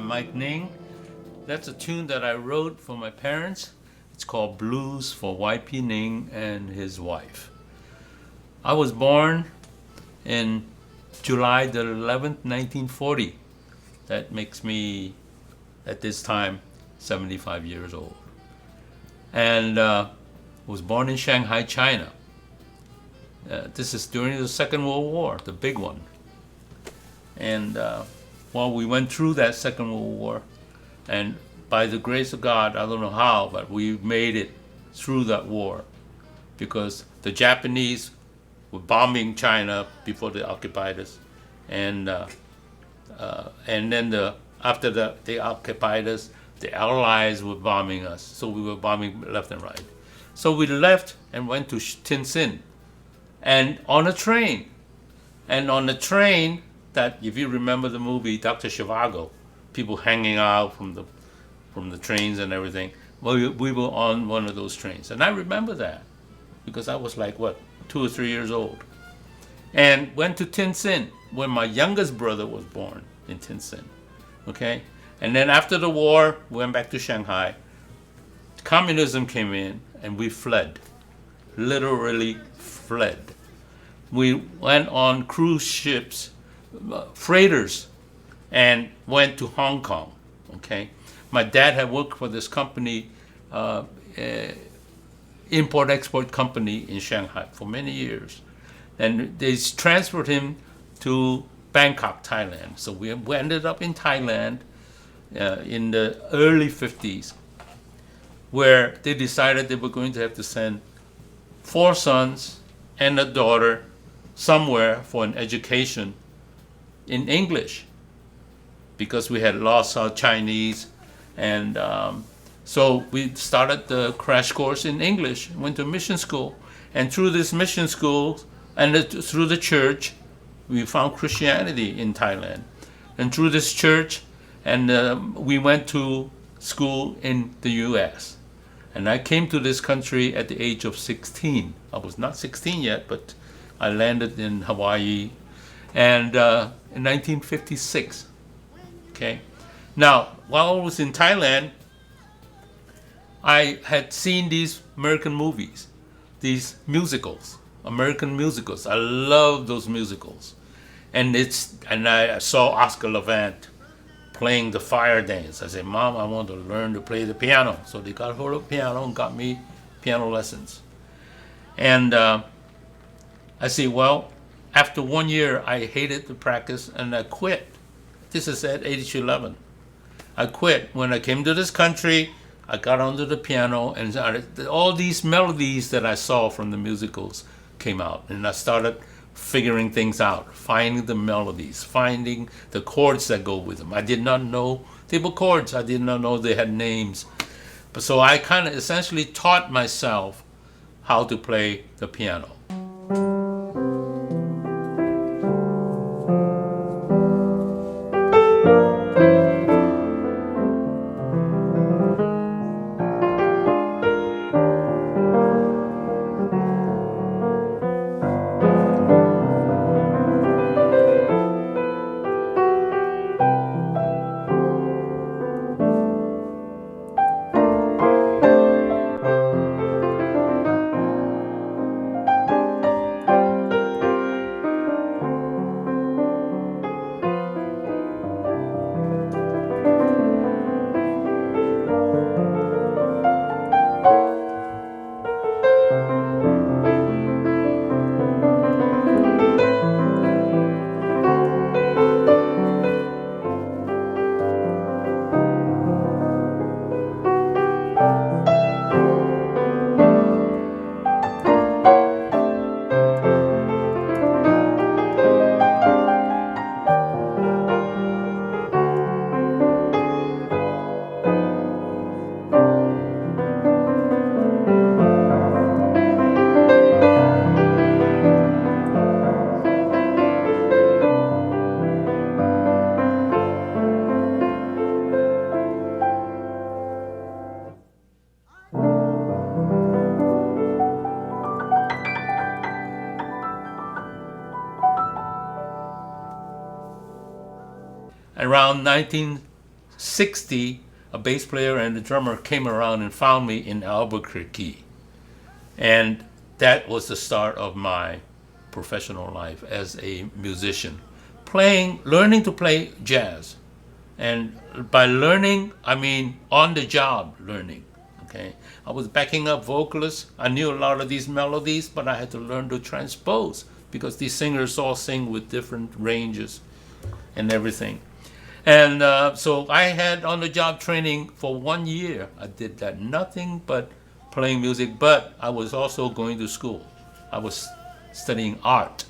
I'm Mike Ning. That's a tune that I wrote for my parents. It's called Blues for Y.P. Ning and his wife. I was born in July the 11th, 1940. That makes me, at this time, 75 years old. And was born in Shanghai, China. This is during the Second World War, the big one. And we went through that Second World War, and by the grace of God, I don't know how, but we made it through that war, because the Japanese were bombing China before they occupied us, and then after they occupied us, the Allies were bombing us, so we were bombing left and right. So we left and went to Tientsin, and on a train, that, if you remember the movie Dr. Zhivago, people hanging out from the trains and everything. Well, we were on one of those trains, and I remember that because I was like 2 or 3 years old, and went to Tientsin when my youngest brother was born in Tientsin. Okay, and then after the war, we went back to Shanghai. Communism came in, and we fled, literally fled. We went on cruise ships, freighters, and went to Hong Kong. Okay, my dad had worked for this company, import-export company in Shanghai for many years, and they transferred him to Bangkok, Thailand. So we ended up in Thailand in the early 50s, where they decided they were going to have to send 4 sons and a daughter somewhere for an education in English, because we had lost our Chinese, and so we started the crash course in English, went to mission school, and through this mission school and through the church, we found Christianity in Thailand, and through this church, and we went to school in the U.S., and I came to this country at the age of 16. I was not 16 yet, but I landed in Hawaii, and in 1956. Okay. Now, while I was in Thailand, I had seen these American movies, these musicals, American musicals. I love those musicals, and I saw Oscar Levant playing the fire dance. I said, "Mom, I want to learn to play the piano." So they got hold of the piano and got me piano lessons. And I said, well, after 1 year, I hated the practice and I quit. This is at age 11. I quit. When I came to this country, I got onto the piano, and all these melodies that I saw from the musicals came out, and I started figuring things out, finding the melodies, finding the chords that go with them. I did not know they were chords. I did not know they had names. But so I kind of essentially taught myself how to play the piano. Around 19 1960, a bass player and a drummer came around and found me in Albuquerque. And that was the start of my professional life as a musician. Learning to play jazz. And by learning, I mean on-the-job learning. Okay, I was backing up vocalists. I knew a lot of these melodies, but I had to learn to transpose because these singers all sing with different ranges and everything. And so I had on-the-job training for 1 year. I did that, nothing but playing music, but I was also going to school. I was studying art.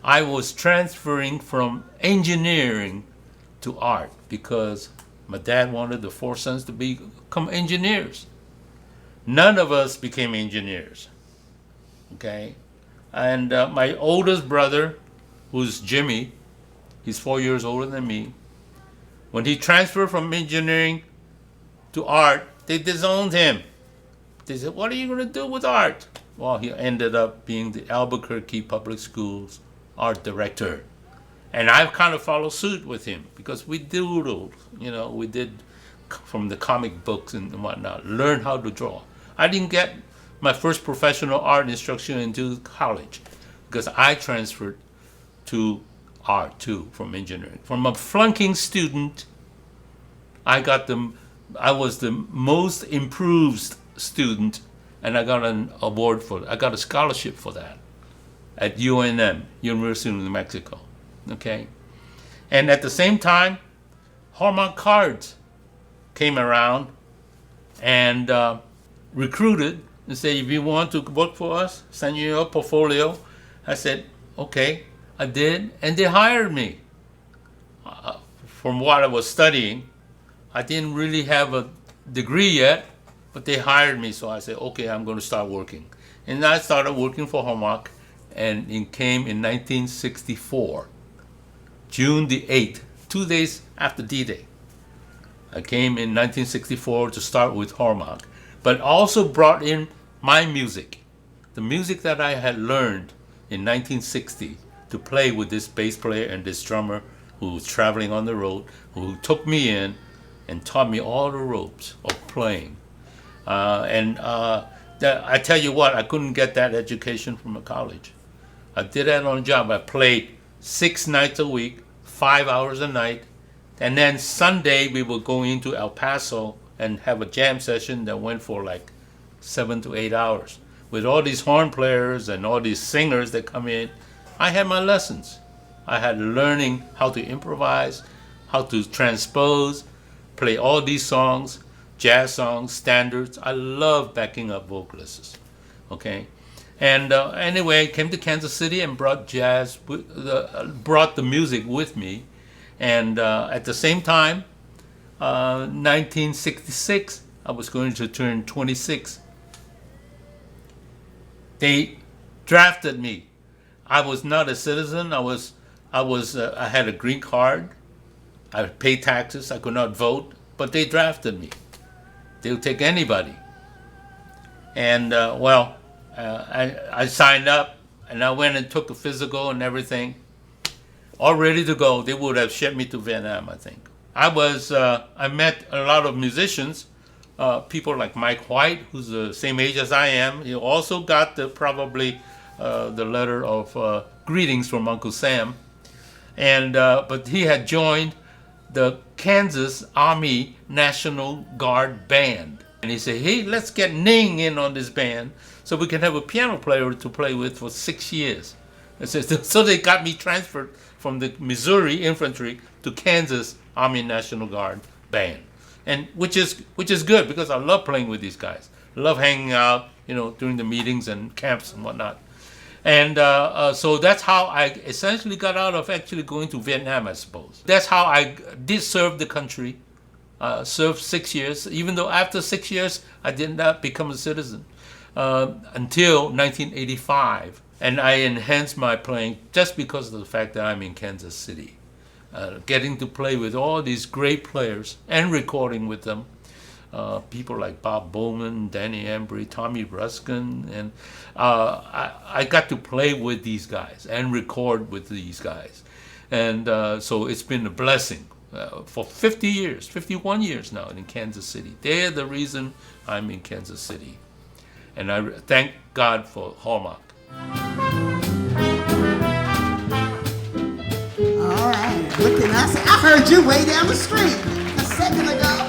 I was transferring from engineering to art because my dad wanted the four sons to become engineers. None of us became engineers, okay? And my oldest brother, who's Jimmy, he's 4 years older than me. When he transferred from engineering to art, they disowned him. They said, what are you going to do with art? Well, he ended up being the Albuquerque Public Schools art director. And I've kind of followed suit with him because we doodled, we did from the comic books and whatnot, learn how to draw. I didn't get my first professional art instruction until college because I transferred to art too from engineering. From a flunking student, I was the most improved student, and I got an award for it. I got a scholarship for that at UNM, University of New Mexico. Okay, and at the same time, Hallmark Cards came around and recruited and said, if you want to work for us, send you your portfolio. I said, okay, I did, and they hired me. From what I was studying, I didn't really have a degree yet, but they hired me, so I said, okay, I'm going to start working. And I started working for Hallmark, and it came in 1964. June the 8th, 2 days after D-Day. I came in 1964 to start with Hallmark, but also brought in my music, the music that I had learned in 1960 to play with this bass player and this drummer who was traveling on the road, who took me in and taught me all the ropes of playing. I tell you what, I couldn't get that education from a college. I did that on the job. I played 6 nights a week, 5 hours a night, and then Sunday we would go into El Paso and have a jam session that went for like 7 to 8 hours. With all these horn players and all these singers that come in, I had my lessons. I had learning how to improvise, how to transpose, play all these songs, jazz songs, standards. I love backing up vocalists, okay? And anyway, came to Kansas City and brought brought the music with me. And at the same time, 1966, I was going to turn 26. They drafted me. I was not a citizen. I had a green card. I paid taxes. I could not vote, but they drafted me. They'll take anybody. And I signed up, and I went and took a physical and everything, all ready to go. They would have shipped me to Vietnam, I think. I met a lot of musicians, people like Mike White, who's the same age as I am. He also got probably the letter of greetings from Uncle Sam, but he had joined the Kansas Army National Guard Band. And he said, hey, let's get Ning in on this band so we can have a piano player to play with for 6 years. And so they got me transferred from the Missouri Infantry to Kansas Army National Guard Band, and which is good because I love playing with these guys. I love hanging out, during the meetings and camps and whatnot. And so that's how I essentially got out of actually going to Vietnam, I suppose. That's how I did serve the country, served 6 years, even though after 6 years I did not become a citizen until 1985. And I enhanced my playing just because of the fact that I'm in Kansas City. Getting to play with all these great players and recording with them. People like Bob Bowman, Danny Embry, Tommy Ruskin, and I got to play with these guys and record with these guys. And so it's been a blessing. for 50 years, 51 years now in Kansas City. They're the reason I'm in Kansas City. And I thank God for Hallmark. All right, look at us. I heard you way down the street a second ago.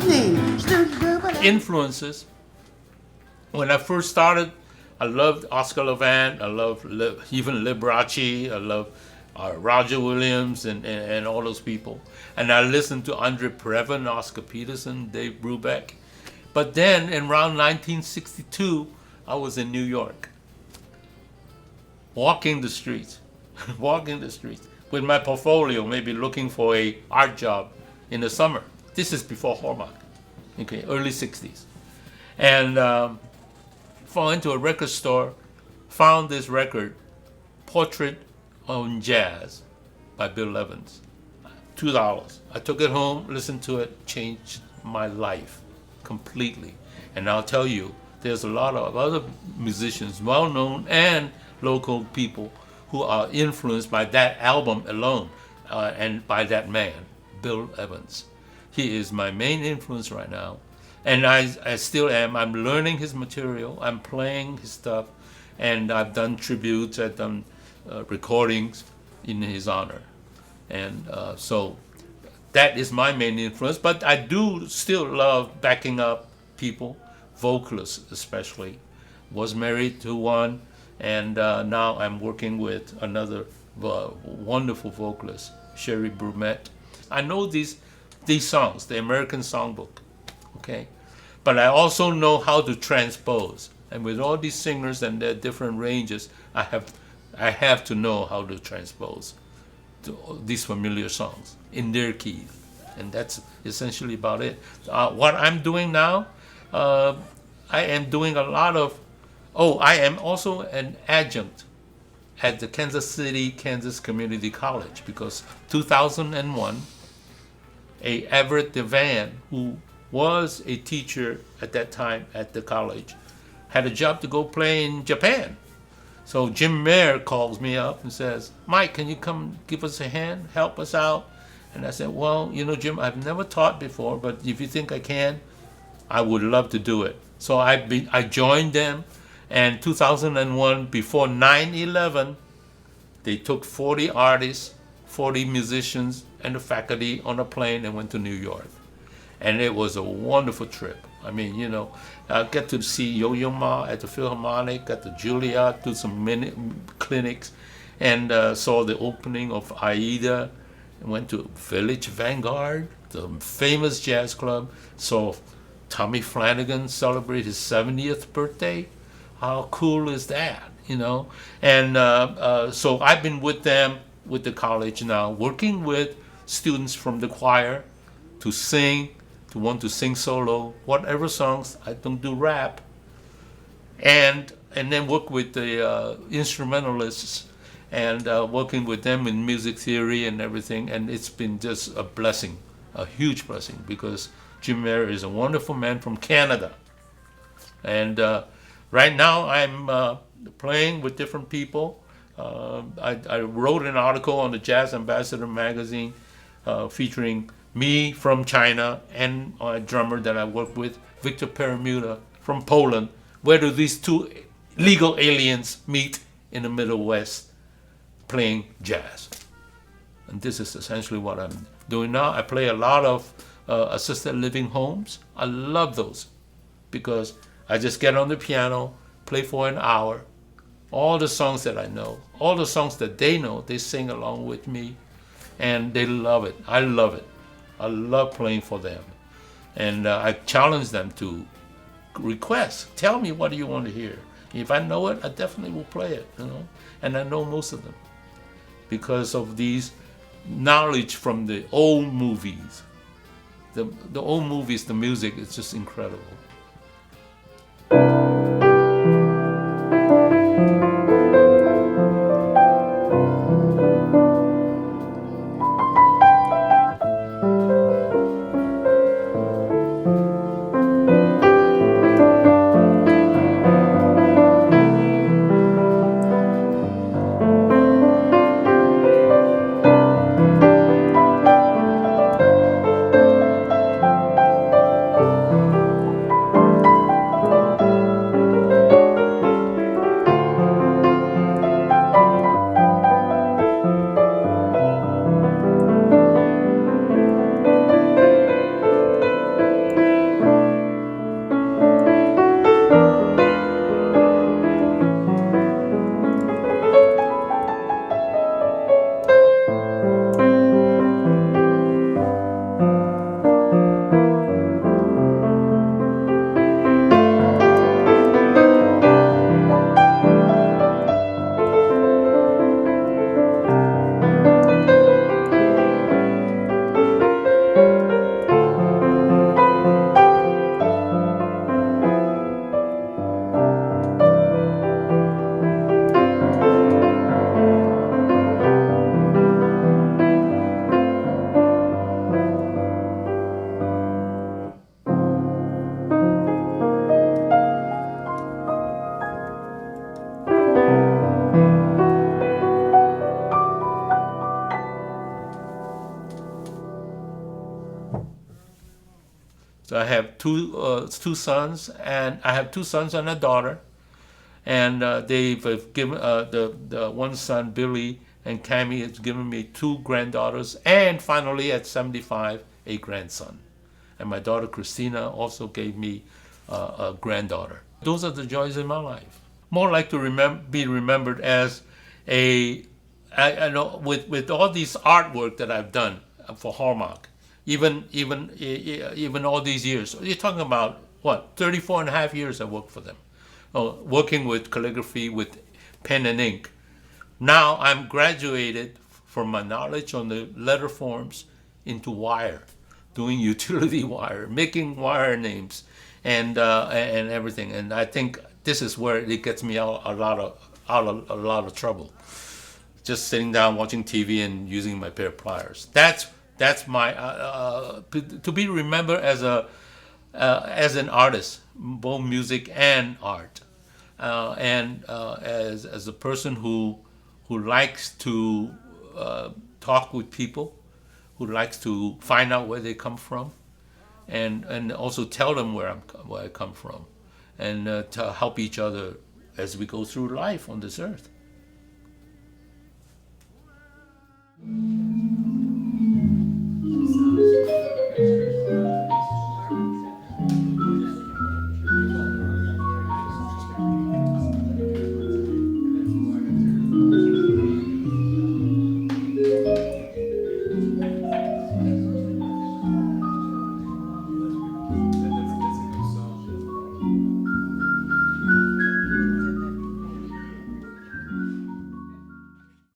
Ning. Influences. When I first started, I loved Oscar Levant. I loved even Liberace. I loved Roger Williams and all those people. And I listened to Andre Previn, Oscar Peterson, Dave Brubeck. But then in around 1962, I was in New York, walking the streets with my portfolio, maybe looking for a art job in the summer. This is before Hallmark, okay, early 60s. And fall into a record store, found this record, Portrait on Jazz by Bill Levant, $2. I took it home, listened to it, changed my life completely. And I'll tell you, there's a lot of other musicians, well-known and local people, who are influenced by that album alone and by that man, Bill Evans. He is my main influence right now. And I still am. I'm learning his material. I'm playing his stuff. And I've done tributes. I've done recordings in his honor. And so that is my main influence. But I do still love backing up people, vocalists especially. Was married to one. And now I'm working with another wonderful vocalist, Sherry Brubeck. I know these songs, the American Songbook, okay? But I also know how to transpose. And with all these singers and their different ranges, I have to know how to transpose these familiar songs in their key. And that's essentially about it. What I'm doing now, I am doing a lot of, I am also an adjunct at the Kansas City, Kansas Community College, because 2001, Everette DeVan, who was a teacher at that time at the college, had a job to go play in Japan. So Jim Mayer calls me up and says, Mike, can you come give us a hand, help us out? And I said, well, Jim, I've never taught before, but if you think I can, I would love to do it. So I joined them, and 2001, before 9/11, they took 40 artists, 40 musicians, and the faculty on a plane and went to New York. And it was a wonderful trip. I mean, I get to see Yo-Yo Ma at the Philharmonic, got to Juilliard, do some mini clinics, and saw the opening of AIDA, and went to Village Vanguard, the famous jazz club, saw Tommy Flanagan celebrate his 70th birthday. How cool is that, And so I've been with them, with the college now, working with students from the choir to sing, to want to sing solo, whatever songs. I don't do rap. And then work with the instrumentalists and working with them in music theory and everything. And it's been just a blessing, a huge blessing, because Jim Mayer is a wonderful man from Canada. And right now I'm playing with different people. I wrote an article on the Jazz Ambassador magazine featuring me from China and a drummer that I work with, Victor Permuta from Poland. Where do these two legal aliens meet in the Middle West playing jazz? And this is essentially what I'm doing now. I play a lot of assisted living homes. I love those because I just get on the piano, play for an hour, all the songs that I know, all the songs that they know, they sing along with me, and they love it. I love it. I love playing for them. And I challenge them to request. Tell me what do you want to hear. If I know it, I definitely will play it, and I know most of them because of these knowledge from the old movies. The old movies, the music is just incredible. So I have two sons, and I have two sons and a daughter, and they've given the one son Billy and Cammie has given me two granddaughters, and finally at 75 a grandson, and my daughter Christina also gave me a granddaughter. Those are the joys in my life. More like to be remembered as I know with all these artwork that I've done for Hallmark. Even all these years. You're talking about, what, 34 and a half years I worked for them, working with calligraphy, with pen and ink. Now I'm graduated from my knowledge on the letter forms into wire, doing utility wire, making wire names, and everything. And I think this is where it gets me out a lot of trouble. Just sitting down watching TV and using my pair of pliers. That's my to be remembered as an artist, both music and art, and as a person who likes to talk with people, who likes to find out where they come from, and also tell them where I come from, and to help each other as we go through life on this earth.